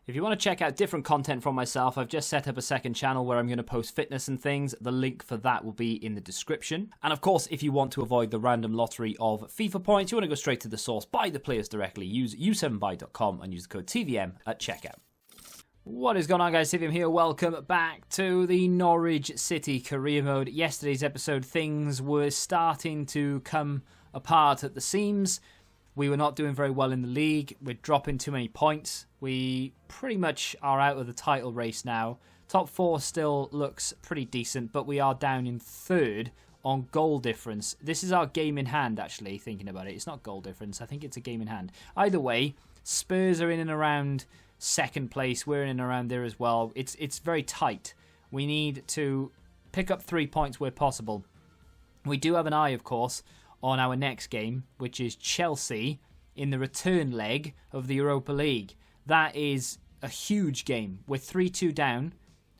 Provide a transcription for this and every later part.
If you want to check out different content from myself, I've just set up a second channel where I'm going to post fitness and things. The link for that will be in the description. And of course, if you want to avoid the random lottery of FIFA points, you want to go straight to the source, buy the players directly, use u7buy.com and use the code TVM at checkout. What is going on, guys? TVM here. Welcome back to the Norwich City career mode. Yesterday's episode, things were starting to come apart at the seams. We were not doing very well in the league. We're dropping too many points. We pretty much are out of the title race now. Top 4 still looks pretty decent, but we are down in 3rd on goal difference. This is our game in hand, actually, thinking about it. It's not goal difference. I think it's a game in hand. Either way, Spurs are in and around 2nd place. We're in and around there as well. It's very tight. We need to pick up 3 points where possible. We do have an eye, of course, on our next game, which is Chelsea in the return leg of the Europa League. That is a huge game. We're 3-2 down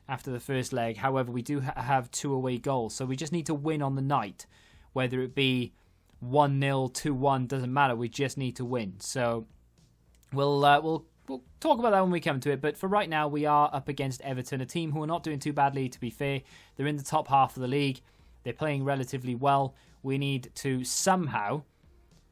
after the first leg. However, we do have 2 away goals, so we just need to win on the night. Whether it be 1-0, 2-1, doesn't matter. We just need to win. So we'll talk about that when we come to it. But for right now, we are up against Everton, a team who are not doing too badly, to be fair. They're in the top half of the league. They're playing relatively well. We need to somehow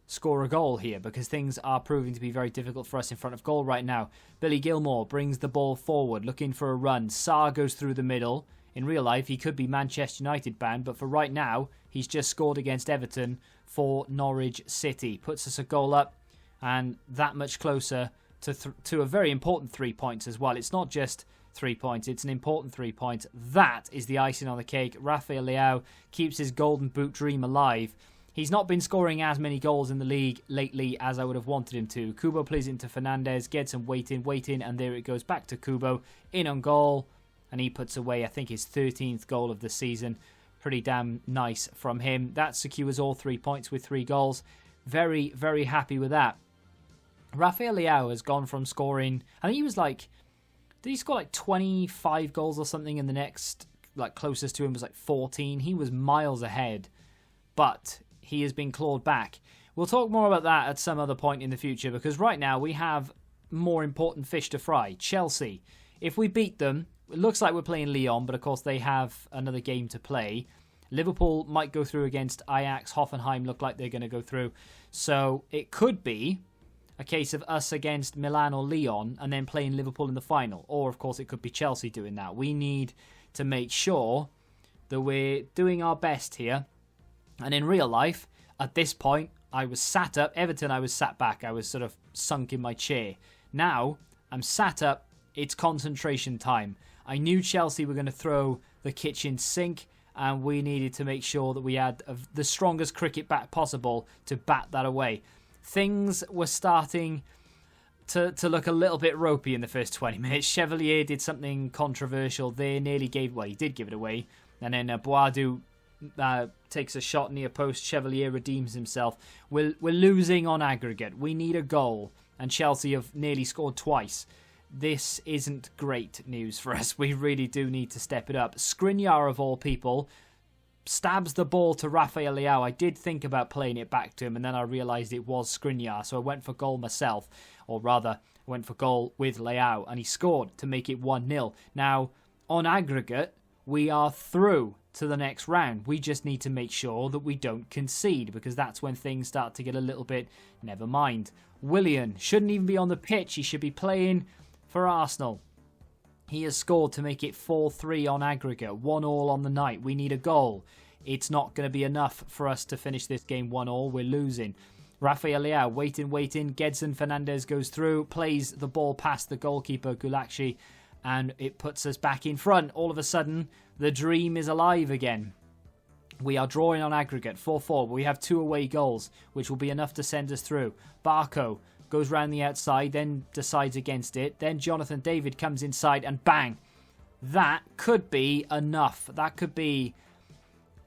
score a goal here because things are proving to be very difficult for us in front of goal right now. Billy Gilmore brings the ball forward, looking for a run. Sarr goes through the middle. In real life, he could be Manchester United bound, but for right now, he's just scored against Everton for Norwich City. Puts us a goal up and that much closer to a very important 3 points as well. It's not just 3 points, it's an important 3 points. That is the icing on the cake. Rafael Leao keeps his golden boot dream alive. He's not been scoring as many goals in the league lately as I would have wanted him to. Kubo plays into Fernandez, gets him waiting, and there it goes back to Kubo. In on goal, and he puts away, I think, his 13th goal of the season. Pretty damn nice from him. That secures all 3 points with 3 goals. Very, very happy with that. Rafael Leao has gone from scoring, I think he was like, did he score like 25 goals or something, and the next like closest to him was like 14? He was miles ahead, but he has been clawed back. We'll talk more about that at some other point in the future, because right now we have more important fish to fry. Chelsea. If we beat them, it looks like we're playing Lyon, but of course they have another game to play. Liverpool might go through against Ajax. Hoffenheim look like they're going to go through. So it could be a case of us against Milan or Lyon and then playing Liverpool in the final. Or, of course, it could be Chelsea doing that. We need to make sure that we're doing our best here. And in real life, at this point, I was sat up. Everton, I was sat back. I was sort of sunk in my chair. Now, I'm sat up. It's concentration time. I knew Chelsea were going to throw the kitchen sink, and we needed to make sure that we had the strongest cricket bat possible to bat that away. Things were starting to look a little bit ropey in the first 20 minutes. Chevalier did something controversial there, nearly gave, well, he did give it away. And then Boadu takes a shot near post. Chevalier redeems himself. We're losing on aggregate. We need a goal, and Chelsea have nearly scored twice. This isn't great news for us. We really do need to step it up. Skriniar, of all people, stabs the ball to Rafael Leao. I did think about playing it back to him, and then I realised it was Skriniar, so I went for goal myself. Or rather, I went for goal with Leao, and he scored to make it 1-0. Now, on aggregate, we are through to the next round. We just need to make sure that we don't concede, because that's when things start to get a little bit, never mind. Willian shouldn't even be on the pitch. He should be playing for Arsenal. He has scored to make it 4-3 on aggregate. 1-1 on the night. We need a goal. It's not going to be enough for us to finish this game 1-1. We're losing. Rafael Leao waiting. Gedson Fernandez goes through, plays the ball past the goalkeeper, Gulakshi, and it puts us back in front. All of a sudden, the dream is alive again. We are drawing on aggregate, 4-4. We have 2 away goals, which will be enough to send us through. Barco goes round the outside, then decides against it. Then Jonathan David comes inside and bang. That could be enough. That could be...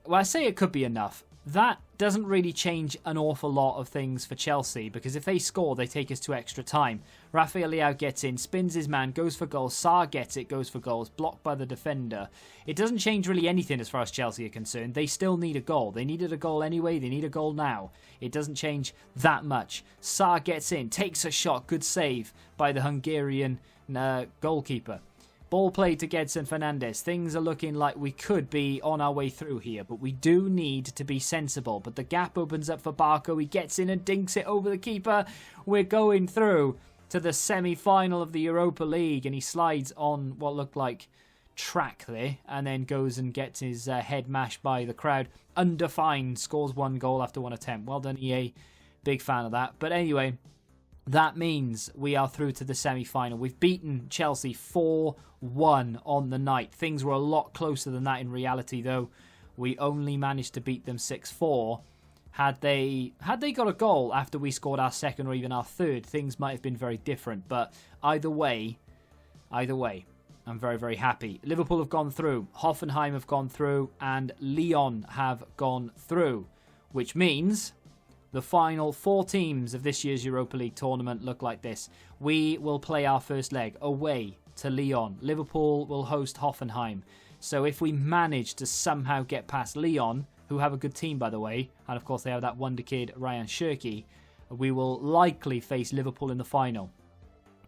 Well, I say it could be enough. That doesn't really change an awful lot of things for Chelsea, because if they score, they take us to extra time. Rafael Leao gets in, spins his man, goes for goals. Sarr gets it, goes for goals, blocked by the defender. It doesn't change really anything as far as Chelsea are concerned. They still need a goal. They needed a goal anyway. They need a goal now. It doesn't change that much. Sarr gets in, takes a shot. Good save by the Hungarian goalkeeper. Ball played to Gedson Fernandes. Things are looking like we could be on our way through here, but we do need to be sensible. But the gap opens up for Barco. He gets in and dinks it over the keeper. We're going through to the semi-final of the Europa League, and he slides on what looked like track there, and then goes and gets his head mashed by the crowd. Undefined, scores 1 goal after 1 attempt. Well done, EA. Big fan of that. But anyway, that means we are through to the semi-final. We've beaten Chelsea 4-1 on the night. Things were a lot closer than that in reality, though. We only managed to beat them 6-4. Had they got a goal after we scored our second or even our third, things might have been very different. But either way, I'm very, very happy. Liverpool have gone through, Hoffenheim have gone through, and Lyon have gone through, which means the final 4 teams of this year's Europa League tournament look like this. We will play our first leg away to Lyon. Liverpool will host Hoffenheim. So if we manage to somehow get past Lyon, who have a good team, by the way, and of course they have that wonder kid, Ryan Cherki, we will likely face Liverpool in the final.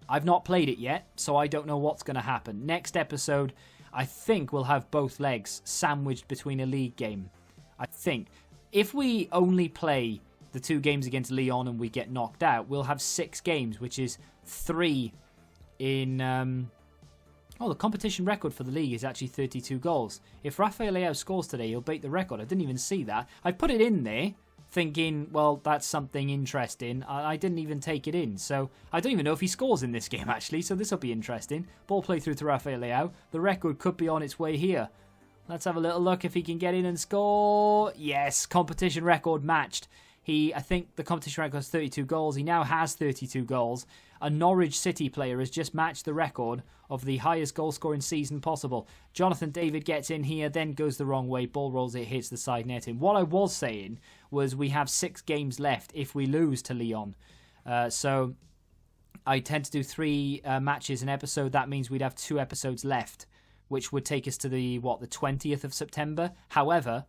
I've not played it yet, so I don't know what's going to happen. Next episode, I think we'll have both legs sandwiched between a league game. I think. If we only play the 2 games against Lyon and we get knocked out, we'll have 6 games, which is 3 in... the competition record for the league is actually 32 goals. If Rafael Leao scores today, he'll beat the record. I didn't even see that. I put it in there thinking, well, that's something interesting. I didn't even take it in. So I don't even know if he scores in this game, actually. So this will be interesting. Ball play through to Rafael Leao. The record could be on its way here. Let's have a little look if he can get in and score. Yes, competition record matched. I think the competition record is 32 goals. He now has 32 goals. A Norwich City player has just matched the record of the highest goal scoring season possible. Jonathan David gets in here, then goes the wrong way. Ball rolls, it hits the side netting. What I was saying was we have 6 games left if we lose to Lyon. So I tend to do 3 matches an episode. That means we'd have 2 episodes left, which would take us to the 20th of September. However,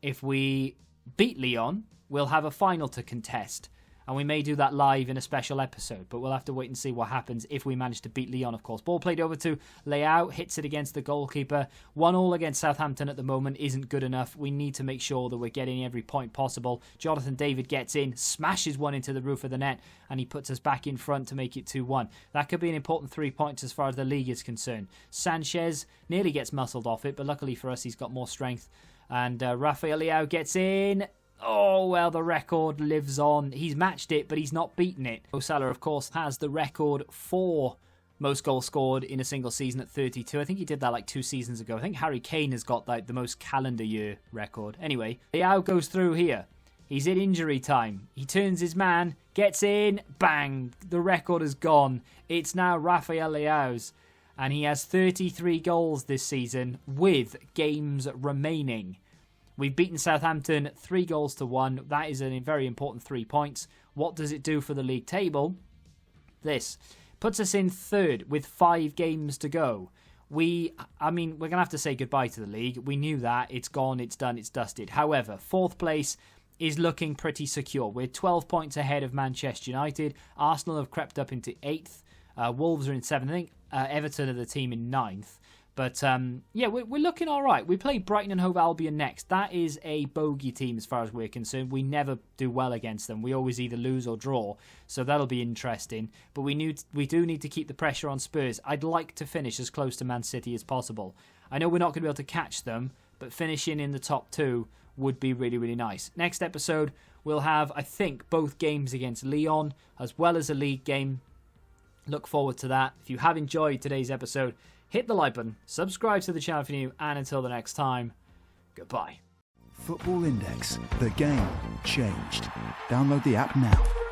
if we beat Lyon, we'll have a final to contest. And we may do that live in a special episode, but we'll have to wait and see what happens if we manage to beat Lyon, of course. Ball played over to Leao, hits it against the goalkeeper. 1-1 against Southampton at the moment isn't good enough. We need to make sure that we're getting every point possible. Jonathan David gets in, smashes one into the roof of the net, and he puts us back in front to make it 2-1. That could be an important 3 points as far as the league is concerned. Sanchez nearly gets muscled off it, but luckily for us, he's got more strength. And Rafael Leao gets in. Oh, well, the record lives on. He's matched it, but he's not beaten it. Mo Salah, of course, has the record for most goals scored in a single season at 32. I think he did that like 2 seasons ago. I think Harry Kane has got like the most calendar year record. Anyway, Leao goes through here. He's in injury time. He turns his man, gets in, bang. The record is gone. It's now Rafael Leao's. And he has 33 goals this season with games remaining. We've beaten Southampton 3-1. That is a very important 3 points. What does it do for the league table? This puts us in 3rd with 5 games to go. We're going to have to say goodbye to the league. We knew that. It's gone, it's done, it's dusted. However, 4th place is looking pretty secure. We're 12 points ahead of Manchester United. Arsenal have crept up into 8th. Wolves are in 7th. I think Everton are the team in 9th. But, we're looking all right. We play Brighton and Hove Albion next. That is a bogey team as far as we're concerned. We never do well against them. We always either lose or draw. So that'll be interesting. But we do need to keep the pressure on Spurs. I'd like to finish as close to Man City as possible. I know we're not going to be able to catch them, but finishing in the top 2 would be really, really nice. Next episode, we'll have, I think, both games against Lyon, as well as a league game. Look forward to that. If you have enjoyed today's episode, hit the like button, subscribe to the channel if you're new, and until the next time, goodbye. Football Index. The game changed. Download the app now.